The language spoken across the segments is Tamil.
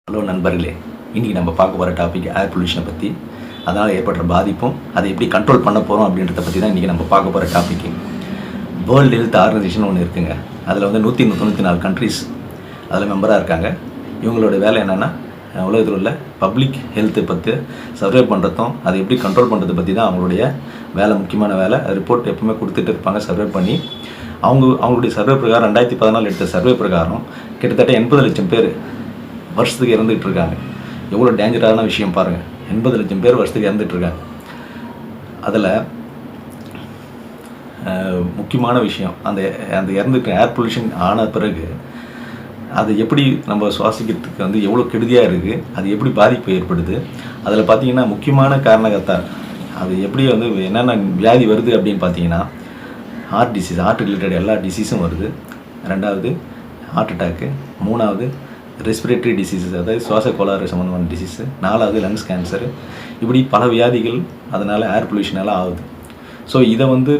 ஹலோ நண்பர்களே, இன்றைக்கி நம்ம பார்க்க போகிற டாபிக் ஏர் பொல்யூஷனை பற்றி, அதனால் ஏற்படுற பாதிப்பும் அதை எப்படி கண்ட்ரோல் பண்ண போகிறோம் அப்படின்றத பற்றி தான் இன்றைக்கி நம்ம பார்க்க போகிற டாபிக். வேர்ல்டு ஹெல்த் ஆர்கனைசேஷன் ஒன்று இருக்குங்க. அதில் வந்து 194 கண்ட்ரிஸ் அதில் மெம்பராக இருக்காங்க. இவங்களோட வேலை என்னென்னா, உலகத்தில் உள்ள பப்ளிக் ஹெல்த்தை பற்றி சர்வே பண்ணுறதும் அதை எப்படி கண்ட்ரோல் பண்ணுறதை பற்றி தான் அவங்களுடைய வேலை, முக்கியமான வேலை. ரிப்போர்ட் எப்பவுமே கொடுத்துட்டு இருப்பாங்க சர்வே பண்ணி. அவங்களுடைய சர்வே பிரகாரம் 2014 எடுத்த சர்வே பிரகாரம் கிட்டத்தட்ட 80 லட்சம் பேர் வருஷத்துக்கு இறந்துட்டு இருக்காங்க. எவ்வளோ டேஞ்சரான விஷயம் பாருங்கள். 80 லட்சம் பேர் வருஷத்துக்கு இறந்துட்டு இருக்காங்க. அதில் முக்கியமான விஷயம், அந்த இறந்துட்டு ஏர் பொல்யூஷன் ஆன பிறகு அது எப்படி நம்ம சுவாசிக்கிறதுக்கு வந்து எவ்வளோ கெடுதியாக இருக்குது, அது எப்படி பாதிப்பு ஏற்படுது. அதில் பார்த்திங்கன்னா முக்கியமான காரணகர்த்தா அது எப்படி வந்து என்னென்ன வியாதி வருது அப்படின்னு பார்த்தீங்கன்னா, ஹார்ட் டிசீஸ், ஹார்ட் ரிலேட்டட் எல்லா டிசீஸும் வருது. 2வது ஹார்ட் அட்டாக்கு, 3வது ரெஸ்பிரேட்டரி டிசீஸஸ், அதாவது சுவாச கோளாறு சம்மந்தமான டிசீஸு, 4வது லங்ஸ் கேன்சரு, இப்படி பல வியாதிகள் அதனால் ஏர் பொல்யூஷனால் ஆகுது. ஸோ இதை வந்து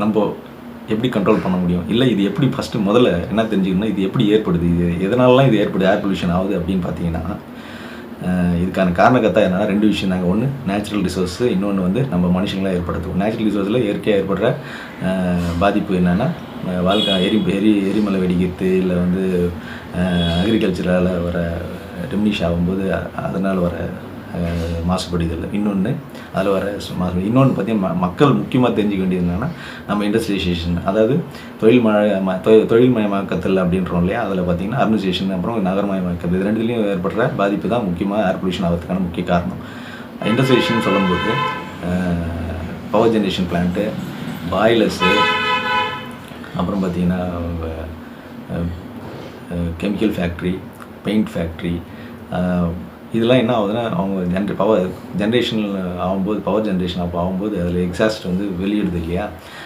நம்ம எப்படி கண்ட்ரோல் பண்ண முடியும், இல்லை இது எப்படி முதல்ல என்ன தெரிஞ்சுக்கணும், இது எப்படி ஏற்படுது, இது எதனாலலாம் இது ஏற்படுது, ஏர் பொல்யூஷன் ஆகுது அப்படின்னு பார்த்தீங்கன்னா, இதுக்கான காரணக்கத்தா என்னென்னா 2 விஷயம் தாங்க. ஒன்று நேச்சுரல் ரிசோர்ஸு, இன்னொன்று வந்து நம்ம மனுஷங்களாக ஏற்படுத்துவோம். நேச்சுரல் ரிசோர்ஸில் இயற்கையாக ஏற்படுற பாதிப்பு என்னென்னா, எரிமலை வெடிக்கிறது, இல்லை வந்து அக்ரிகல்ச்சரால் வர டிமினிஷ் ஆகும்போது அதனால் வர மாசுபடுதல், இன்னொன்று அதில் வர இன்னொன்று பார்த்தீங்கன்னா மக்கள் முக்கியமாக தெரிஞ்சுக்க வேண்டியது என்னென்னா, நம்ம இண்டஸ்ட்ரியலைசேஷன், அதாவது தொழில்மயமாக்கத்தில் அப்படின்றோம் இல்லையா, அதில் பார்த்திங்கன்னா அர்பனைசேஷன், அப்புறம் நகரமயமாக்கல், இது ரெண்டுலேயும் ஏற்படுற பாதிப்பு தான் முக்கியமாக ஏர் பொல்யூஷன் ஆகிறதுக்கான முக்கிய காரணம். இண்டஸ்ட்ரியலைசேஷன் சொல்லும்போது பவர் ஜென்ரேஷன் பிளான்ட்டு, பாய்லர்ஸு, அப்புறம் பார்த்திங்கன்னா கெமிக்கல் ஃபேக்ட்ரி, பெயிண்ட் ஃபேக்ட்ரி, இதெல்லாம் என்ன ஆகுதுன்னா, அவங்க பவர் ஜென்ரேஷன் ஆகும்போது அதில் எக்ஸாஸ்ட் வந்து வெளியிடுது இல்லையா.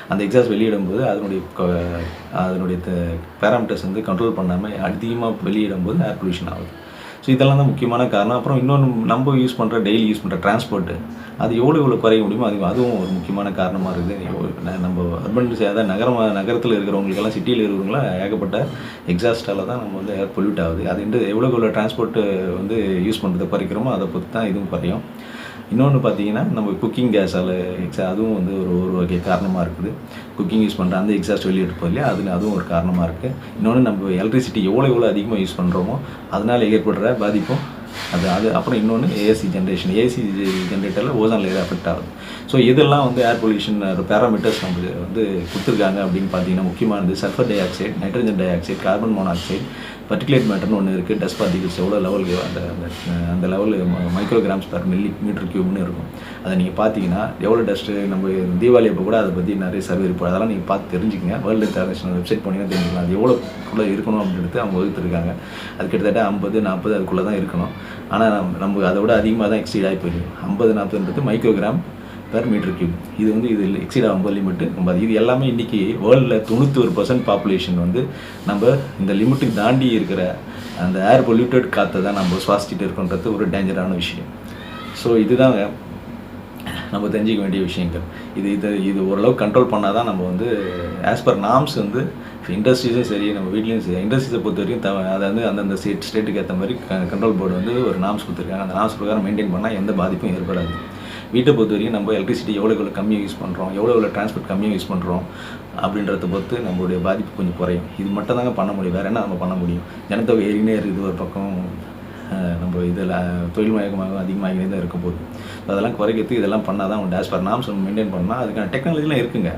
அந்த எக்ஸாஸ்ட் வெளியிடும்போது அதனுடைய பேராமீட்டர்ஸ் வந்து கண்ட்ரோல் பண்ணாமல் அதிகமாக வெளியிடும்போது ஏர் பொல்யூஷன் ஆகுது. ஸோ இதெல்லாம் தான் முக்கியமான காரணம். அப்புறம் இன்னொன்று, நம்ம டெய்லி யூஸ் பண்ணுற டிரான்ஸ்போர்ட்டு, அது எவ்வளோ குறைய முடியுமோ அதுவும் ஒரு முக்கியமான காரணமாக இருக்குது. நம்ம அர்பன், அதாவது நகரத்தில் இருக்கிறவங்களுக்கெல்லாம், சிட்டியில் இருக்கிறவங்களாம் ஏகப்பட்ட எக்ஸாஸ்டால் தான் நம்ம வந்து ஏர் பொல்யூட் ஆகுது. அது எவ்வளோ டிரான்ஸ்போர்ட்டு வந்து யூஸ் பண்ணுறதை குறைக்கிறோமோ அதை பொறுத்து தான் இதுவும் குறையும். இன்னொன்று பார்த்தீங்கன்னா, நம்ம குக்கிங் கேஸால் அதுவும் வந்து ஒரு வகை காரணமாக இருக்குது. குக்கிங் யூஸ் பண்ணுற அந்த எக்ஸாஸ்ட் வெளியிட்டு இல்லையா, அதுவும் ஒரு காரணமாக இருக்குது. இன்னொன்று, நம்ம எலக்ட்ரிசிட்டி எவ்வளோ அதிகமாக யூஸ் பண்ணுறோமோ அதனால் ஏற்படுற பாதிப்பும் அது. அப்புறம் இன்னொன்று ஏசி ஜென்ரேட்டரில் ஓசோன் லேயர் அஃபெக்ட் ஆகுது. ஸோ இதெல்லாம் வந்து ஏர் பொல்யூஷன் பேராமீட்டர்ஸ் நம்மளுக்கு வந்து கொடுத்துருக்காங்க. அப்படின்னு பார்த்தீங்கன்னா, முக்கியமானது sulphur dioxide, nitrogen dioxide, carbon monoxide, particulate மேட்டர்னு ஒன்று இருக்குது. டஸ்ட் பார்ட்டிகல்ஸ் எவ்வளோ லெவலுக்கு அந்த லெவலு மைக்ரோகிராம்ஸ் பெர் மீட்டர் கியூப்னு இருக்கும். அதை நீங்கள் பார்த்தீங்கன்னா எவ்வளோ டஸ்ட்டு, நம்ம தீபாவளி அப்போ கூட அதை பற்றி நிறைய சர்வே இருப்போம். அதெல்லாம் நீங்கள் பார்த்து தெரிஞ்சுக்கங்க. வேர்ல்டு ஹெல்த் ஆர்கனைசேஷன் வெப்சைட் போனீங்கன்னா தெரிஞ்சுக்கலாம் அது எவ்வளோக்குள்ளே இருக்கணும் அப்படின்றது அவங்க வகுத்துருக்காங்க. அது கிட்டத்தட்ட 50-40 அதுக்குள்ளே தான் இருக்கணும். ஆனால் நம்ம அதை விட அதிகமாக தான் எக்ஸீட் ஆகி போயிருக்கு. 50-40ன்றது மைக்ரோகிராம் பெர் மீட்டர் கியூப். இது வந்து இதில் எக்ஸீட் ஆகும்போது லிமிட்டு 50. இது எல்லாமே இன்றைக்கி வேர்ல்டில் 91% பாப்புலேஷன் வந்து நம்ம இந்த லிமிட்டுக்கு தாண்டி இருக்கிற அந்த ஏர் பொல்யூட்டட் காற்றை தான் நம்ம சுவாசிச்சுட்டு இருக்கோன்றது ஒரு டேஞ்சரான விஷயம். ஸோ இதுதாங்க நம்ம தெரிஞ்சிக்க வேண்டிய விஷயங்கள். இது ஓரளவு கண்ட்ரோல் பண்ணால் தான் நம்ம வந்து ஆஸ் பர் நார்ம்ஸ் வந்து இண்டஸ்ட்ரீஸும் சரி, நம்ம வீட்லேயும் சரி, இண்டஸ்ட்ரீஸை பொறுத்த வரைக்கும் அதை வந்து அந்தந்த ஸ்டேட்டுக்கு ஏற்ற மாதிரி கண்ட்ரோல் போர்டு வந்து ஒரு நார்ம்ஸ் கொடுத்துருக்காங்க. அந்த நார்ம்ஸ் பிரகாரம் மெயின்டைன் பண்ணால் எந்த பாதிப்பும் ஏற்படாது. வீட்டை பொறுத்த வரைக்கும் நம்ம எலக்ட்ரிசிட்டி எவ்வளோ கம்மியாக யூஸ் பண்ணுறோம், எவ்வளோ டிரான்ஸ்போர்ட் கம்மியாக யூஸ் பண்ணுறோம் அப்படின்றத பொறுத்து நம்மளுடைய பாதிப்பு கொஞ்சம் குறையும். இது மட்டும் தாங்க பண்ண முடியும். வேறு என்ன நம்ம பண்ண முடியும்? ஜனத்தொகை ஏறினே இருக்குது ஒரு பக்கம், நம்ம இதில் தொழில்மயமாக அதிகமாகினே தான் இருக்க போகுது. அதெல்லாம் குறைக்கிறதுக்கு இதெல்லாம் பண்ணால் தான் ஆஸ் பர் நார்ம்ஸ் நம்ம மெயின்டைன் பண்ணால் அதுக்கான டெக்னாலஜிலாம் இருக்குங்க.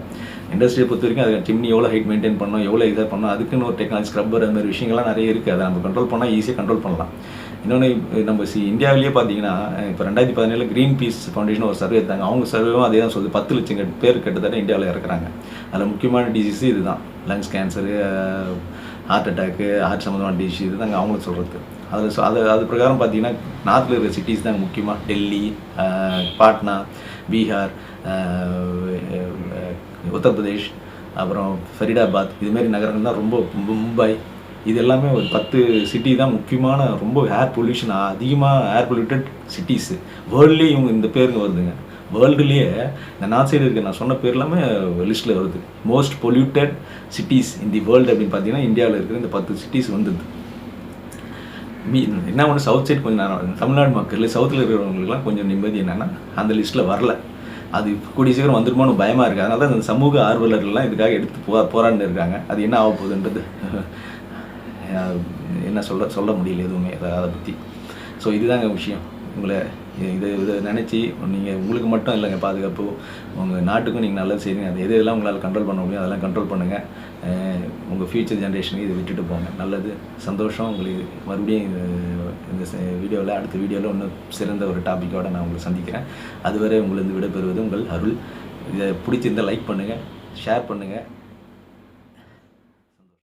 இண்டஸ்ட்ரியை பொறுத்த வரைக்கும் அதுக்கான சிம்னி எவ்வளோ ஹைட் மெயின்டைன் பண்ணணும், எவ்வளோ இதாக பண்ணணும், அதுக்குன்னு ஒரு டெக்னாலஜி ஸ்க்ரப்பர், அந்த மாதிரி விஷயங்கள்லாம் நிறைய இருக்குது. அதை நம்ம கண்ட்ரோல் பண்ணால் ஈஸியாக கண்ட்ரோல் பண்ணலாம். இன்னொன்று, நம்ம இந்தியாவிலேயே பார்த்தீங்கன்னா, இப்போ 2017 க்ரீன் பீஸ் ஃபவுண்டேஷன் ஒரு சர்வே எடுத்தாங்க. அவங்க சர்வேவும் அதே தான் சொல்லுது. 10 லட்சம் பேர் கிட்டத்தட்ட இந்தியாவில் இறக்குறாங்க. அதில் முக்கியமான டிசீஸு இது தான். Lungs cancer, heart attack, heart சம்மந்தமான டிசீஸ், இது தாங்க அவங்களுக்கு சொல்கிறது. அது பிரகாரம் பார்த்தீங்கன்னா, நார்த்தில் இருக்கிற சிட்டிஸ் தாங்க முக்கியமாக. டெல்லி, பாட்னா, பீகார், உத்தரப்பிரதேஷ், அப்புறம் ஃபரிதாபாத், இதுமாரி நகரங்கள் தான் ரொம்ப. மும்பை, இது எல்லாமே ஒரு 10 சிட்டி தான் முக்கியமான ரொம்ப ஏர் பொல்யூஷன் அதிகமாக ஏர் பொல்யூட்டட் சிட்டிஸு. வேர்ல்ட்லேயே இவங்க இந்த பேருங்க வருதுங்க. வேர்ல்டுலேயே இந்த நார்த் சைடு இருக்குது, நான் சொன்ன பேர் எல்லாமே லிஸ்ட்டில் வருது. Most polluted cities in the world அப்படின்னு பார்த்தீங்கன்னா இந்தியாவில் இருக்கிற இந்த 10 சிட்டிஸ் வந்துடுது. என்ன ஒன்று சவுத் சைட் கொஞ்சம் தமிழ்நாடு மக்கள் சவுத்தில் இருக்கிறவங்களுக்குலாம் கொஞ்சம் நிம்மதி என்னென்னா அந்த லிஸ்ட்டில் வரல. அது கூடிய சீக்கிரம் வந்துருமோன்னு பயமாக இருக்குது. அதனால தான் அந்த சமூக ஆர்வலர்கள்லாம் இதுக்காக எடுத்து போராடின்னு இருக்காங்க. அது என்ன ஆக போகுதுன்றது என்ன சொல்ல முடியல எதுவுமே அதை பற்றி. ஸோ இதுதாங்க விஷயம். உங்களை இதை நினச்சி நீங்கள் உங்களுக்கு மட்டும் இல்லைங்க பாதுகாப்பு, உங்கள் நாட்டுக்கும் நீங்கள் நல்லது செய்யுங்க. அது எதெல்லாம் உங்களால் கண்ட்ரோல் பண்ண முடியும் அதெல்லாம் கண்ட்ரோல் பண்ணுங்கள். உங்கள் ஃப்யூச்சர் ஜென்ரேஷனுக்கு இதை விட்டுட்டு போங்க. நல்லது, சந்தோஷம். உங்களுக்கு மறுபடியும் இந்த வீடியோவில் அடுத்த வீடியோவில் இன்னும் சிறந்த ஒரு டாப்பிக்கோடு நான் உங்களை சந்திக்கிறேன். அதுவரை உங்களிருந்து விடைபெறுவது உங்கள் அருள். இதை பிடிச்சிருந்தால் லைக் பண்ணுங்கள், ஷேர் பண்ணுங்கள்.